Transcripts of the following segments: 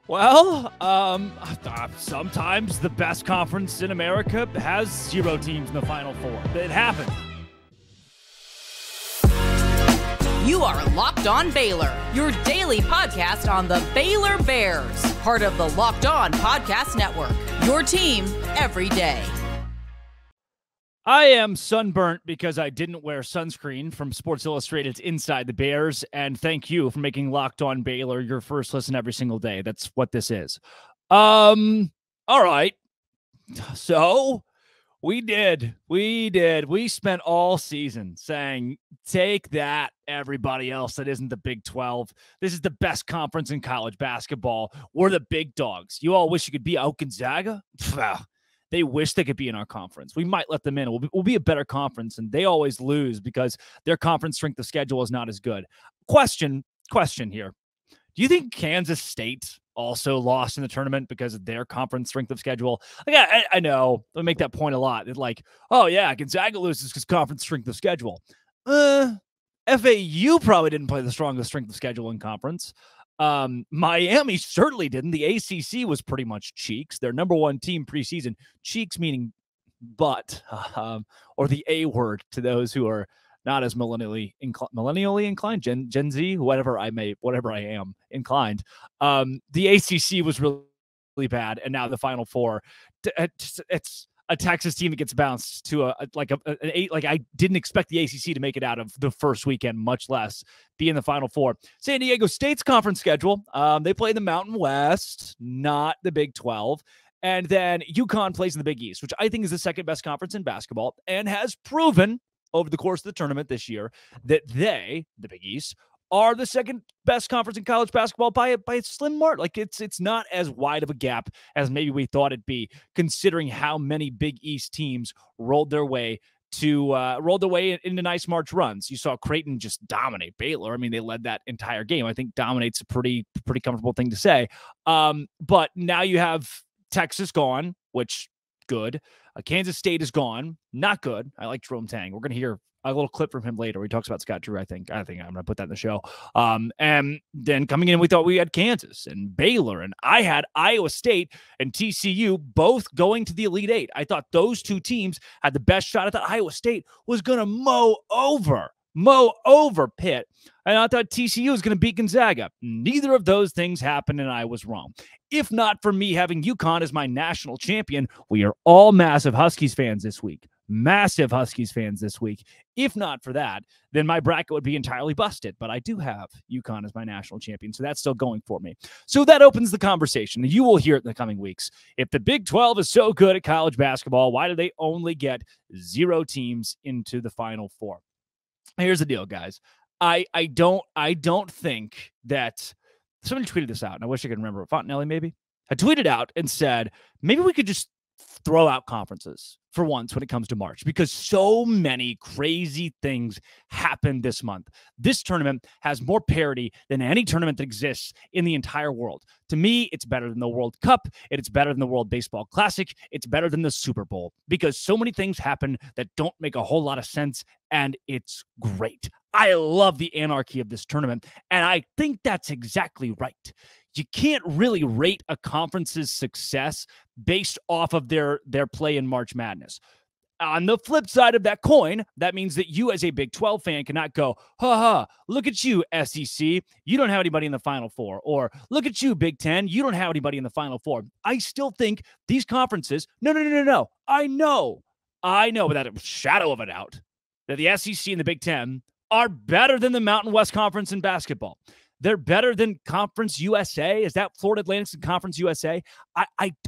Well, sometimes the best conference in America has 0 teams in the Final Four. It happens. You are Locked On Baylor, your daily podcast on the Baylor Bears, part of the Locked On Podcast Network, your team every day. I am sunburnt because I didn't wear sunscreen from Sports Illustrated's Inside the Bears, and thank you for making Locked On Baylor your first listen every single day. That's what this is. All right. So we spent all season saying, take that, everybody else that isn't the Big 12. This is the best conference in college basketball. We're the big dogs. You all wish you could be out Gonzaga? They wish they could be in our conference. We might let them in. We'll be a better conference, and they always lose because their conference strength of schedule is not as good. Question here. Do you think Kansas State also lost in the tournament because of their conference strength of schedule? Like, I know. I make that point a lot. It's like, oh, yeah, Gonzaga loses because conference strength of schedule. FAU probably didn't play the strongest strength of schedule in conference. Miami certainly didn't. The ACC was pretty much cheeks. Their number one team preseason. Cheeks meaning butt, or the A word to those who are not as millennially inclined, Gen Z, whatever I am inclined. The ACC was really bad, and now the Final Four. It's a Texas team that gets bounced to an 8. Like, I didn't expect the ACC to make it out of the first weekend, much less be in the Final Four. San Diego State's conference schedule, they play the Mountain West, not the Big 12. And then UConn plays in the Big East, which I think is the second best conference in basketball and has proven over the course of the tournament this year that they, the Big East, are the second best conference in college basketball by a slim margin. Like, it's not as wide of a gap as maybe we thought it'd be, considering how many Big East teams rolled their way into nice March runs. You saw Creighton just dominate Baylor. I mean, they led that entire game. I think dominate's a pretty comfortable thing to say. But now you have Texas gone, which good. Kansas State is gone, not good. I like Jerome Tang. We're going to hear a little clip from him later where he talks about Scott Drew. I think I'm going to put that in the show. And then coming in, we thought we had Kansas and Baylor, and I had Iowa State and TCU both going to the Elite Eight. I thought those two teams had the best shot. I thought Iowa State was going to mow over Pitt, and I thought TCU was going to beat Gonzaga. Neither of those things happened, and I was wrong. If not for me having UConn as my national champion, we are all massive Huskies fans this week. If not for that, then my bracket would be entirely busted. But I do have UConn as my national champion, so that's still going for me. So that opens the conversation. You will hear it in the coming weeks. If the Big 12 is so good at college basketball, why do they only get 0 teams into the Final Four? Here's the deal, guys. I don't think that somebody tweeted this out, and I wish I could remember. Fontenelli, maybe? I tweeted out and said, maybe we could just throw out conferences for once when it comes to March, because so many crazy things happen this month. This tournament has more parity than any tournament that exists in the entire world. To me, it's better than the World Cup. It's better than the World Baseball Classic. It's better than the Super Bowl, because so many things happen that don't make a whole lot of sense, and it's great. I love the anarchy of this tournament, and I think that's exactly right. You can't really rate a conference's success based off of their play in March Madness. On the flip side of that coin, that means that you as a Big 12 fan cannot go, look at you, SEC. You don't have anybody in the Final Four. Or look at you, Big 10. You don't have anybody in the Final Four. I still think these conferences, no. I know without a shadow of a doubt that the SEC and the Big 10 are better than the Mountain West Conference in basketball. They're better than Conference USA. Is that Florida Atlantic's Conference USA?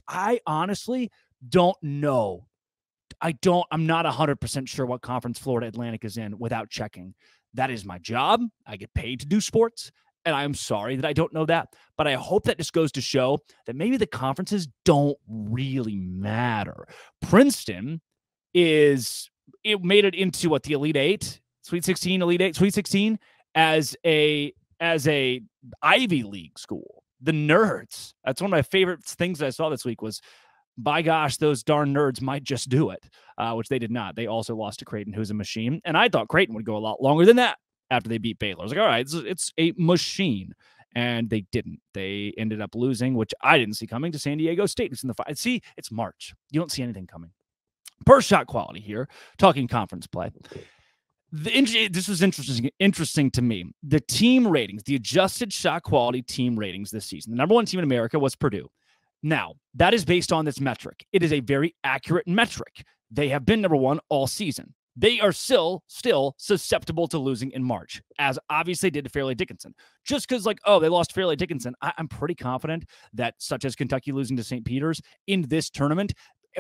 I honestly don't know. I'm not 100% sure what conference Florida Atlantic is in without checking. That is my job. I get paid to do sports, and I'm sorry that I don't know that. But I hope that just goes to show that maybe the conferences don't really matter. Princeton made it into the Elite Eight, Sweet 16, Elite Eight, Sweet 16 as a Ivy League school. The nerds. That's one of my favorite things I saw this week was, by gosh, those darn nerds might just do it, which they did not. They also lost to Creighton, who's a machine. And I thought Creighton would go a lot longer than that after they beat Baylor. I was like, all right, it's a machine. and they didn't. They ended up losing, which I didn't see coming, to San Diego State. It's in the fight. See, it's March. You don't see anything coming. Per shot quality here, talking conference play. This was interesting to me. The team ratings, the adjusted shot quality team ratings this season. The number one team in America was Purdue. Now, that is based on this metric. It is a very accurate metric. They have been number one all season. They are still susceptible to losing in March, as obviously did to Fairleigh Dickinson. Just because, they lost Fairleigh Dickinson, I'm pretty confident that, such as Kentucky losing to St. Peter's in this tournament,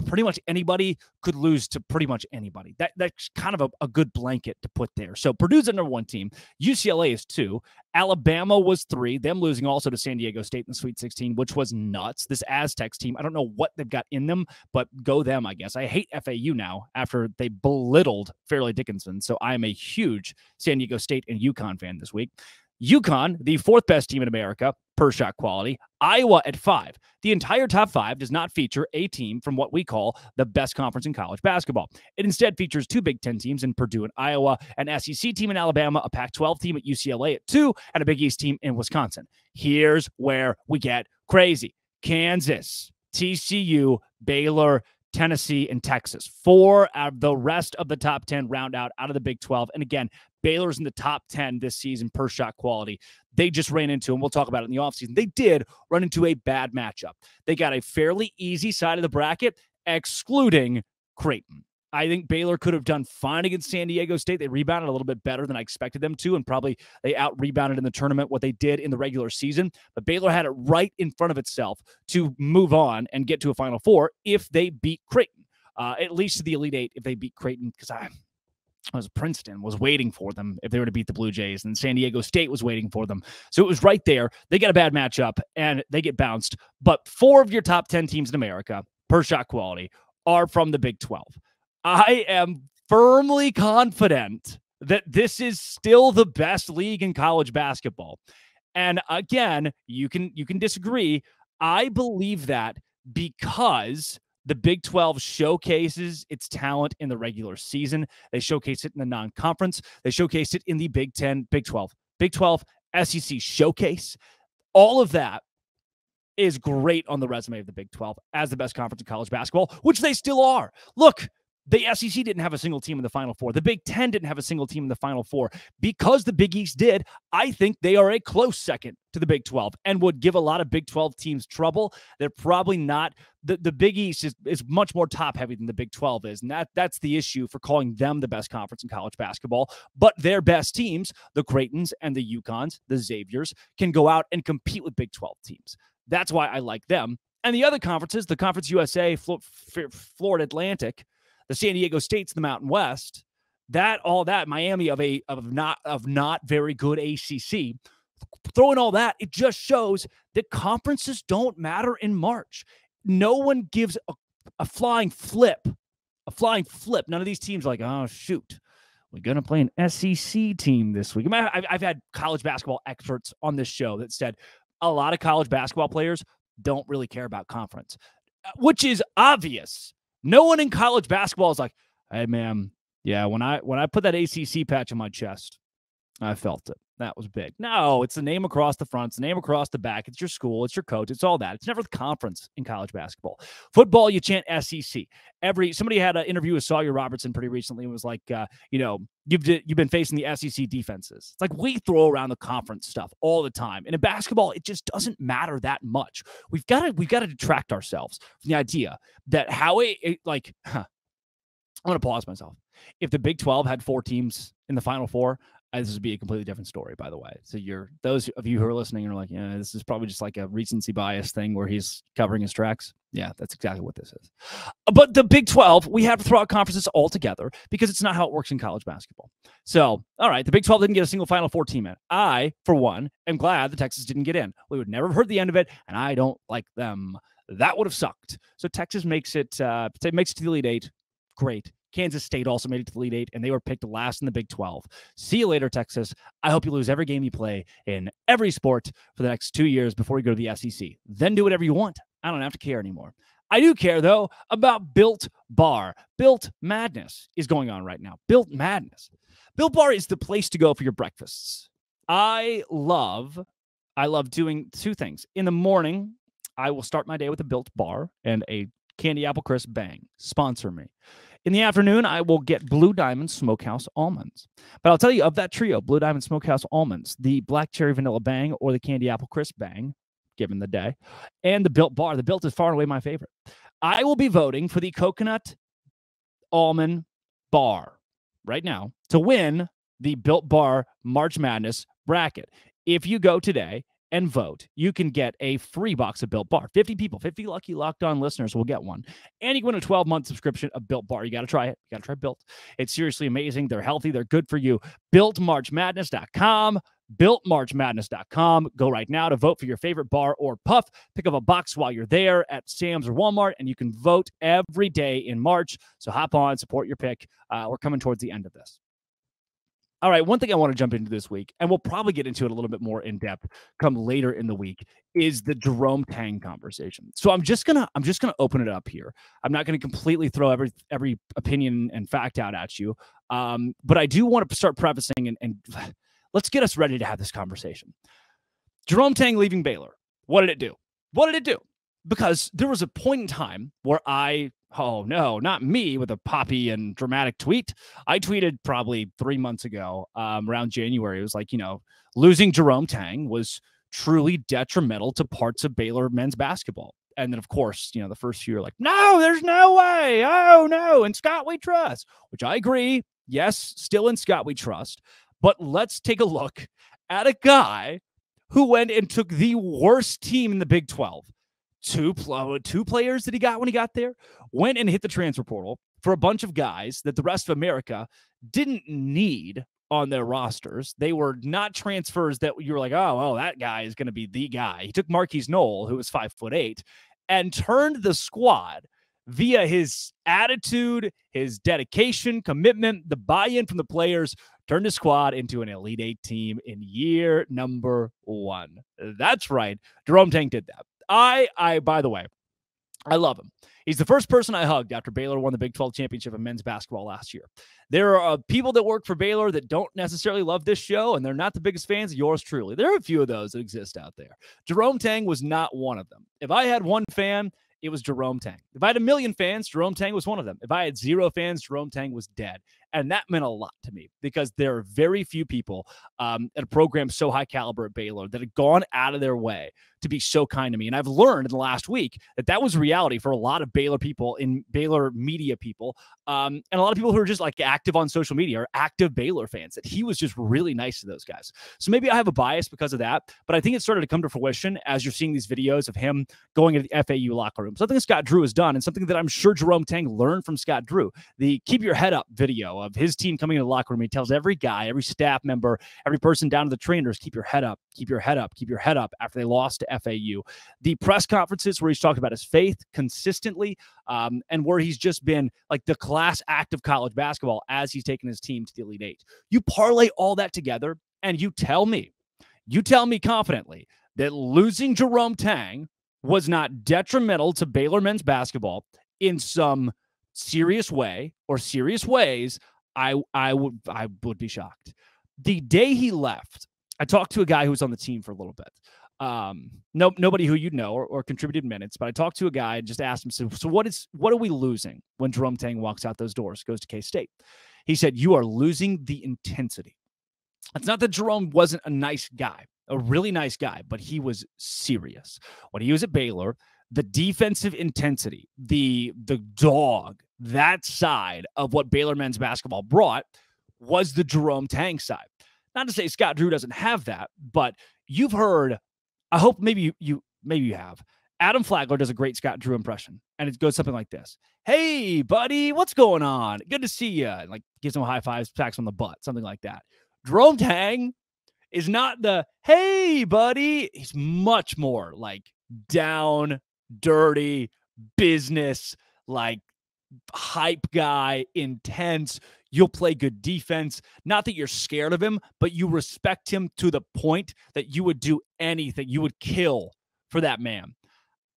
pretty much anybody could lose to pretty much anybody. That's kind of a good blanket to put there. So Purdue's the number one team. UCLA is 2. Alabama was 3. Them losing also to San Diego State in the Sweet 16, which was nuts. This Aztecs team, I don't know what they've got in them, but go them, I guess. I hate FAU now after they belittled Fairleigh Dickinson. So I am a huge San Diego State and UConn fan this week. UConn, the 4th best team in America per shot quality. Iowa at 5. The entire top 5 does not feature a team from what we call the best conference in college basketball. It instead features 2 Big Ten teams in Purdue and Iowa, an SEC team in Alabama, a Pac-12 team at UCLA at 2, and a Big East team in Wisconsin. Here's where we get crazy. Kansas, TCU, Baylor, Tennessee, and Texas. 4 out of the rest of the top 10 round out of the Big 12. And again, Baylor's in the top 10 this season per shot quality. They just ran into, and we'll talk about it in the offseason, they did run into a bad matchup. They got a fairly easy side of the bracket, excluding Creighton. I think Baylor could have done fine against San Diego State. They rebounded a little bit better than I expected them to, and probably they out-rebounded in the tournament what they did in the regular season. But Baylor had it right in front of itself to move on and get to a Final Four if they beat Creighton, at least to the Elite Eight if they beat Creighton, because Princeton was waiting for them if they were to beat the Blue Jays, and San Diego State was waiting for them. So it was right there. They got a bad matchup, and they get bounced. But 4 of your top 10 teams in America per shot quality are from the Big 12. I am firmly confident that this is still the best league in college basketball. And again, you can disagree. I believe that because the Big 12 showcases its talent in the regular season. They showcase it in the non-conference. They showcase it in the Big 10, Big 12. Big 12, SEC showcase. All of that is great on the resume of the Big 12 as the best conference in college basketball, which they still are. Look, the SEC didn't have a single team in the Final Four. The Big 10 didn't have a single team in the Final Four. Because the Big East did, I think they are a close second to the Big 12 and would give a lot of Big 12 teams trouble. They're probably not. The Big East is much more top-heavy than the Big 12 is, and that's the issue for calling them the best conference in college basketball. But their best teams, the Creightons and the UConns, the Xaviers, can go out and compete with Big 12 teams. That's why I like them. And the other conferences, the Conference USA, Florida Atlantic, the San Diego States, the Mountain West, Miami of not very good ACC. Throwing all that, it just shows that conferences don't matter in March. No one gives a flying flip. None of these teams are like, oh, shoot, we're going to play an SEC team this week. I've had college basketball experts on this show that said a lot of college basketball players don't really care about conference, which is obvious. No one in college basketball is like, hey, man, yeah, when I put that ACC patch on my chest, I felt it. That was big. No, it's the name across the front. It's the name across the back. It's your school. It's your coach. It's all that. It's never the conference in college basketball. Football, you chant SEC. Somebody had an interview with Sawyer Robertson pretty recently and was like, you've been facing the SEC defenses. It's like we throw around the conference stuff all the time. And in basketball, it just doesn't matter that much. We've got to detract ourselves from the idea that I'm going to pause myself. If the Big 12 had 4 teams in the Final Four, this would be a completely different story, by the way. So those of you who are listening are like, yeah, this is probably just like a recency bias thing where he's covering his tracks. Yeah, that's exactly what this is. But the Big 12, we have to throw out conferences all together because it's not how it works in college basketball. So, all right, the Big 12 didn't get a single Final Four team in. I, for one, am glad the Texas didn't get in. We would never have heard the end of it, and I don't like them. That would have sucked. So Texas makes it to the Elite Eight. Great. Kansas State also made it to the Elite Eight, and they were picked last in the Big 12. See you later, Texas. I hope you lose every game you play in every sport for the next 2 years before you go to the SEC. Then do whatever you want. I don't have to care anymore. I do care, though, about Built Bar. Built Madness is going on right now. Built Madness. Built Bar is the place to go for your breakfasts. I love I love doing two things. In the morning, I will start my day with a Built Bar and a Candy Apple Crisp Bang. Sponsor me. In the afternoon, I will get Blue Diamond Smokehouse Almonds. But I'll tell you, of that trio, Blue Diamond Smokehouse Almonds, the Black Cherry Vanilla Bang or the Candy Apple Crisp Bang, given the day, and the Built Bar. The Built is far and away my favorite. I will be voting for the Coconut Almond Bar right now to win the Built Bar March Madness bracket. If you go today and vote, you can get a free box of Built Bar. 50 people, 50 lucky Locked On listeners will get one. And you can win a 12-month subscription of Built Bar. You got to try it. You got to try Built. It's seriously amazing. They're healthy. They're good for you. BuiltMarchMadness.com. BuiltMarchMadness.com. Go right now to vote for your favorite bar or puff. Pick up a box while you're there at Sam's or Walmart, and you can vote every day in March. So hop on, support your pick. We're coming towards the end of this. All right, one thing I want to jump into this week, and we'll probably get into it a little bit more in depth come later in the week, is the Jerome Tang conversation. So I'm just gonna open it up here. I'm not gonna completely throw every opinion and fact out at you, but I do want to start prefacing and let's get us ready to have this conversation. Jerome Tang leaving Baylor. What did it do? What did it do? Because there was a point in time where oh no, not me with a poppy and dramatic tweet. I tweeted probably 3 months ago, around January. It was like, losing Jerome Tang was truly detrimental to parts of Baylor men's basketball. And then, of course, the first few are like, no, there's no way. Oh, no. And Scott we trust, which I agree. Yes, still in Scott we trust. But let's take a look at a guy who went and took the worst team in the Big 12. Two players that he got when he got there, went and hit the transfer portal for a bunch of guys that the rest of America didn't need on their rosters. They were not transfers that you were like, oh, that guy is going to be the guy. He took Marquise Knoll, who was 5'8", and turned the squad via his attitude, his dedication, commitment, the buy-in from the players, turned the squad into an Elite Eight team in year number 1. That's right. Jerome Tang did that. By the way, I love him. He's the first person I hugged after Baylor won the Big 12 championship in men's basketball last year. There are people that work for Baylor that don't necessarily love this show, and they're not the biggest fans of yours truly. There are a few of those that exist out there. Jerome Tang was not one of them. If I had one fan, it was Jerome Tang. If I had 1 million fans, Jerome Tang was one of them. If I had 0 fans, Jerome Tang was dead. And that meant a lot to me because there are very few people at a program so high caliber at Baylor that have gone out of their way to be so kind to me. And I've learned in the last week that was reality for a lot of Baylor people, in Baylor media people, and a lot of people who are just like active on social media are active Baylor fans, that he was just really nice to those guys. So maybe I have a bias because of that, but I think it started to come to fruition as you're seeing these videos of him going into the FAU locker room. Something that Scott Drew has done, and something that I'm sure Jerome Tang learned from Scott Drew. The keep your head up video of his team coming into the locker room. He tells every guy, every staff member, every person down to the trainers, keep your head up, keep your head up, keep your head up after they lost to FAU. The press conferences where he's talked about his faith consistently, and where he's just been like the class act of college basketball as he's taken his team to the Elite Eight. You parlay all that together, and you tell me confidently that losing Jerome Tang was not detrimental to Baylor men's basketball in some serious way or serious ways. I would be shocked. The day he left, I talked to a guy who was on the team for a little bit. Nobody who you'd know or contributed minutes, but I talked to a guy and just asked him, so what are we losing when Jerome Tang walks out those doors, goes to K-State? He said, you are losing the intensity. It's not that Jerome wasn't a nice guy, a really nice guy, but he was serious. When he was at Baylor, the defensive intensity, the dog, that side of what Baylor men's basketball brought was the Jerome Tang side. Not to say Scott Drew doesn't have that, but you've heard, I hope maybe you have, Adam Flagler does a great Scott Drew impression, and it goes something like this. Hey, buddy, what's going on? Good to see you. And like gives him a high five, pats on the butt, something like that. Jerome Tang is not the, hey, buddy. He's much more like down, dirty, business, like hype guy, intense. You'll play good defense. Not that you're scared of him, but you respect him to the point that you would do anything. You would kill for that man.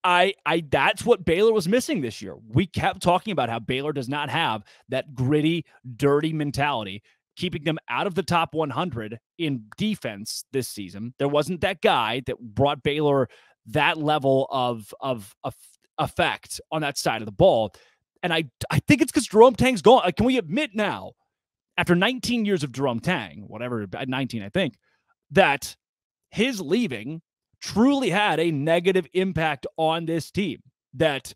That's what Baylor was missing this year. We kept talking about how Baylor does not have that gritty, dirty mentality. keeping them out of the top 100 in defense this season. There wasn't that guy that brought Baylor that level of effect on that side of the ball. And I think it's because Jerome Tang's gone. Can we admit now, after 19 years of Jerome Tang, whatever, 19, I think, that his leaving truly had a negative impact on this team, that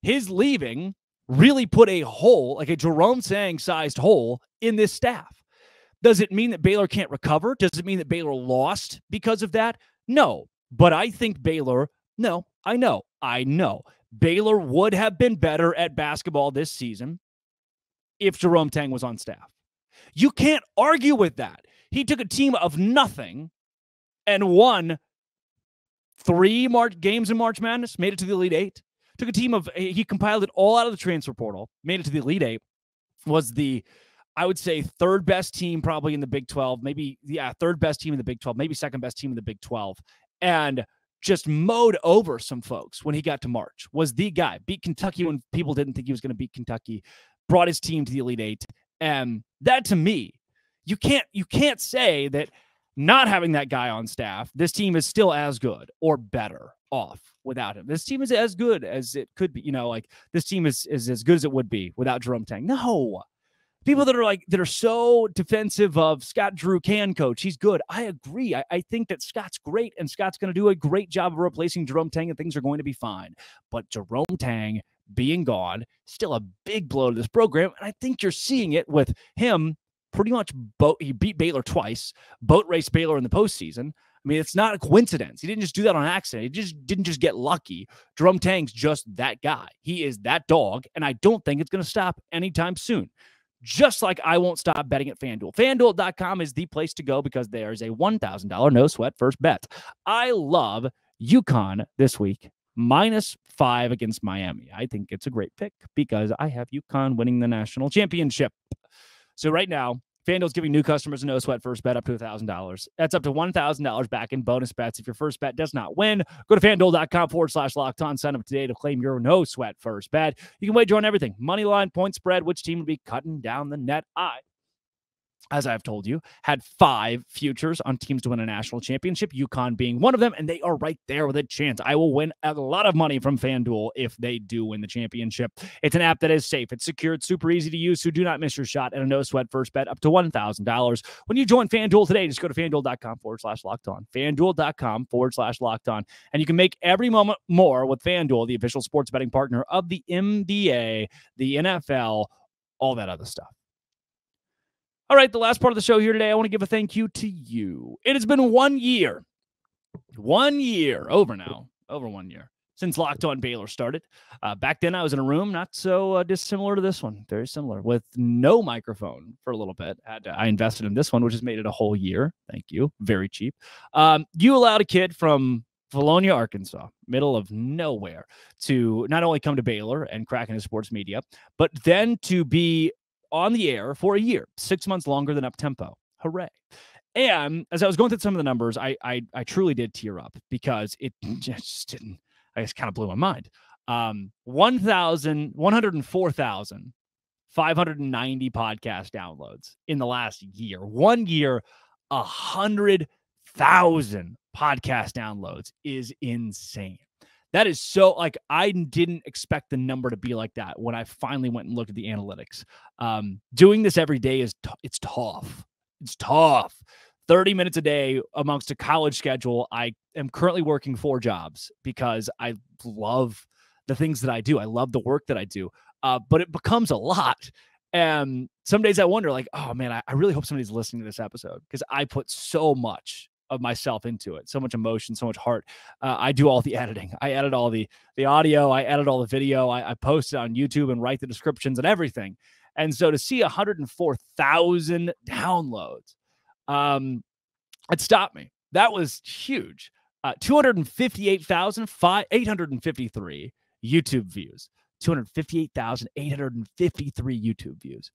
his leaving really put a hole, like a Jerome Tang-sized hole, in this staff. Does it mean that Baylor can't recover? Does it mean that Baylor lost because of that? No. But I think Baylor, no, I know. Baylor would have been better at basketball this season if Jerome Tang was on staff. You can't argue with that. He took a team of nothing and won 3 games in March Madness, made it to the Elite Eight. Took a team of, he compiled it all out of the transfer portal, made it to the Elite Eight, was the, I would say, third best team probably in the Big 12, maybe, third best team in the Big 12, maybe second best team in the Big 12, and just mowed over some folks when he got to March, was the guy, beat Kentucky when people didn't think he was going to beat Kentucky, brought his team to the Elite Eight, and that, to me, you can't say that not having that guy on staff, this team is still as good or better off without him. This team is as good as it could be, this team is as good as it would be without Jerome Tang. No. People that are so defensive of Scott Drew can coach. He's good. I agree. I think that Scott's great, and Scott's going to do a great job of replacing Jerome Tang, and things are going to be fine. But Jerome Tang being gone, still a big blow to this program, and I think you're seeing it with him pretty much. He beat Baylor twice, boat raced Baylor in the postseason. I mean, it's not a coincidence. He didn't just do that on accident. He didn't just get lucky. Jerome Tang's just that guy. He is that dog, and I don't think it's going to stop anytime soon. Just like I won't stop betting at FanDuel. FanDuel.com is the place to go because there's a $1,000 no-sweat first bet. I love UConn this week, -5 against Miami. I think it's a great pick because I have UConn winning the national championship. So right now, FanDuel's giving new customers a no-sweat first bet up to $1,000. That's up to $1,000 back in bonus bets. If your first bet does not win, go to FanDuel.com/LockedOn. Sign up today to claim your no-sweat first bet. You can wager on everything. Money line, point spread, which team would be cutting down the net. As I've told you, had 5 futures on teams to win a national championship, UConn being one of them, and they are right there with a chance. I will win a lot of money from FanDuel if they do win the championship. It's an app that is safe. It's secure. It's super easy to use, so do not miss your shot at a no-sweat first bet up to $1,000. When you join FanDuel today, just go to FanDuel.com/LockedOn. FanDuel.com/LockedOn. And you can make every moment more with FanDuel, the official sports betting partner of the NBA, the NFL, all that other stuff. All right, the last part of the show here today, I want to give a thank you to you. It has been 1 year. 1 year, over 1 year, since Locked On Baylor started. Back then, I was in a room not so dissimilar to this one, very similar, with no microphone for a little bit. I invested in this one, which has made it a whole year. Thank you. Very cheap. You allowed a kid from Valonia, Arkansas, middle of nowhere, to not only come to Baylor and crack into sports media, but then to be on the air for a year, 6 months longer than Uptempo. Hooray. And as I was going through some of the numbers, I truly did tear up because it just didn't, I just kind of blew my mind. 104,590 podcast downloads in the last year. 1 year, 100,000 podcast downloads is insane. That is so, I didn't expect the number to be like that when I finally went and looked at the analytics. Doing this every day it's tough. It's tough. 30 minutes a day amongst a college schedule. I am currently working 4 jobs because I love the things that I do. I love the work that I do. But it becomes a lot. And some days I wonder, oh man, I really hope somebody's listening to this episode because I put so much of myself into it, so much emotion, so much heart. I do all the editing. I edit all the audio. I edit all the video. I post it on YouTube and write the descriptions and everything. And so to see 104,000 downloads, it stopped me. That was huge. 258,853 YouTube views. 258,853 YouTube views.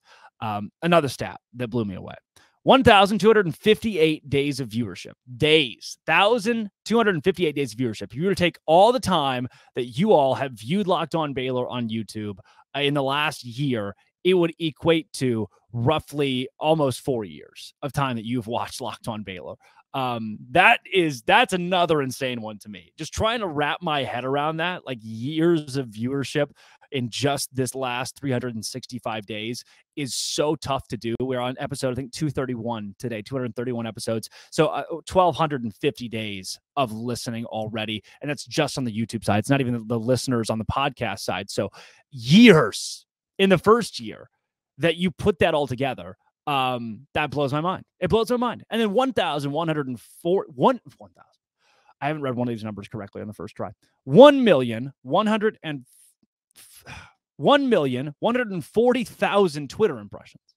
Another stat that blew me away. 1,258 days of viewership. 1,258 days of viewership. If you were to take all the time that you all have viewed Locked On Baylor on YouTube in the last year, it would equate to roughly almost 4 years of time that you've watched Locked On Baylor. That's another insane one to me. Just trying to wrap my head around that, like years of viewership in just this last 365 days is so tough to do. We're on episode, I think 231 today, 231 episodes. So 1,250 days of listening already. And that's just on the YouTube side. It's not even the listeners on the podcast side. So years in the first year that you put that all together. That blows my mind. It blows my mind. And then 1,104, 1,000. I haven't read one of these numbers correctly on the first try. 1,140,000 Twitter impressions.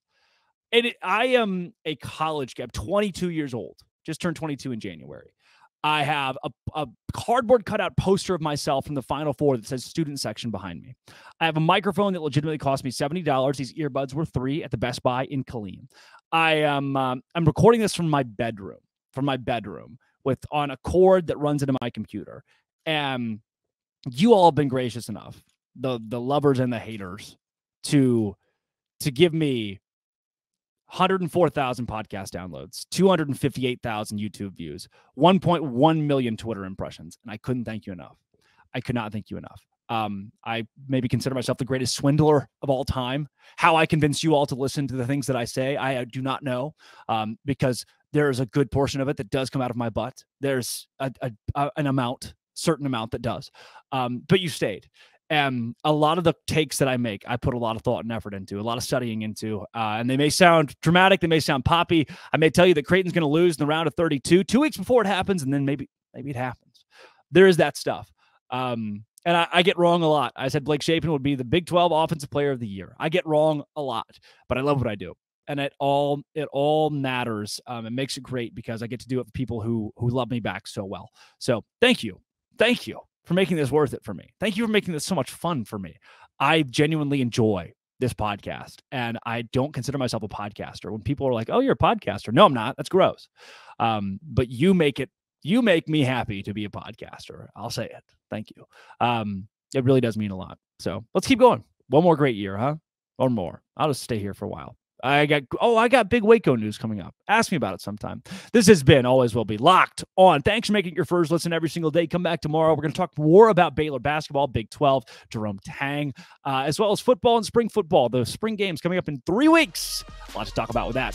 And I am a college kid. I'm 22 years old. Just turned 22 in January. I have a cardboard cutout poster of myself from the Final Four that says student section behind me. I have a microphone that legitimately cost me $70. These earbuds were $3 at the Best Buy in Killeen. I'm recording this from my bedroom on a cord that runs into my computer. And you all have been gracious enough, the lovers and the haters, to give me 104,000 podcast downloads, 258,000 YouTube views, 1.1 million Twitter impressions. And I couldn't thank you enough. I could not thank you enough. I maybe consider myself the greatest swindler of all time. How I convince you all to listen to the things that I say, I do not know, because there is a good portion of it that does come out of my butt. There's an certain amount that does. But you stayed. And a lot of the takes that I make, I put a lot of thought and effort into, a lot of studying into, and they may sound dramatic, they may sound poppy. I may tell you that Creighton's going to lose in the round of 32 2 weeks before it happens, and then maybe it happens. There is that stuff. And I get wrong a lot. I said Blake Shapen would be the Big 12 Offensive Player of the Year. I get wrong a lot, but I love what I do. And it all matters. It makes it great because I get to do it for people who love me back so well. So thank you. Thank you for making this worth it for me. Thank you for making this so much fun for me. I genuinely enjoy this podcast, and I don't consider myself a podcaster. When people are like, "Oh, you're a podcaster," no, I'm not. That's gross. But you make me happy to be a podcaster. I'll say it. Thank you. It really does mean a lot. So let's keep going. One more great year, huh? One more. I'll just stay here for a while. I got big Waco news coming up. Ask me about it sometime. This has been, always will be, Locked On. Thanks for making your first listen every single day. Come back tomorrow. We're going to talk more about Baylor basketball, Big 12, Jerome Tang, as well as football and spring football. The spring games coming up in 3 weeks. A lot to talk about with that.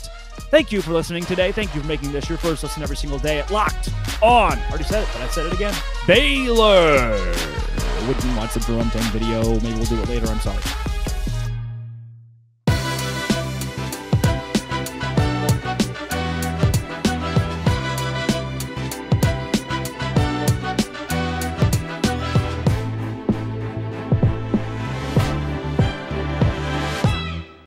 Thank you for listening today. Thank you for making this your first listen every single day at Locked On. Already said it, but I said it again. Baylor. Wouldn't watch the Jerome Tang video. Maybe we'll do it later. I'm sorry.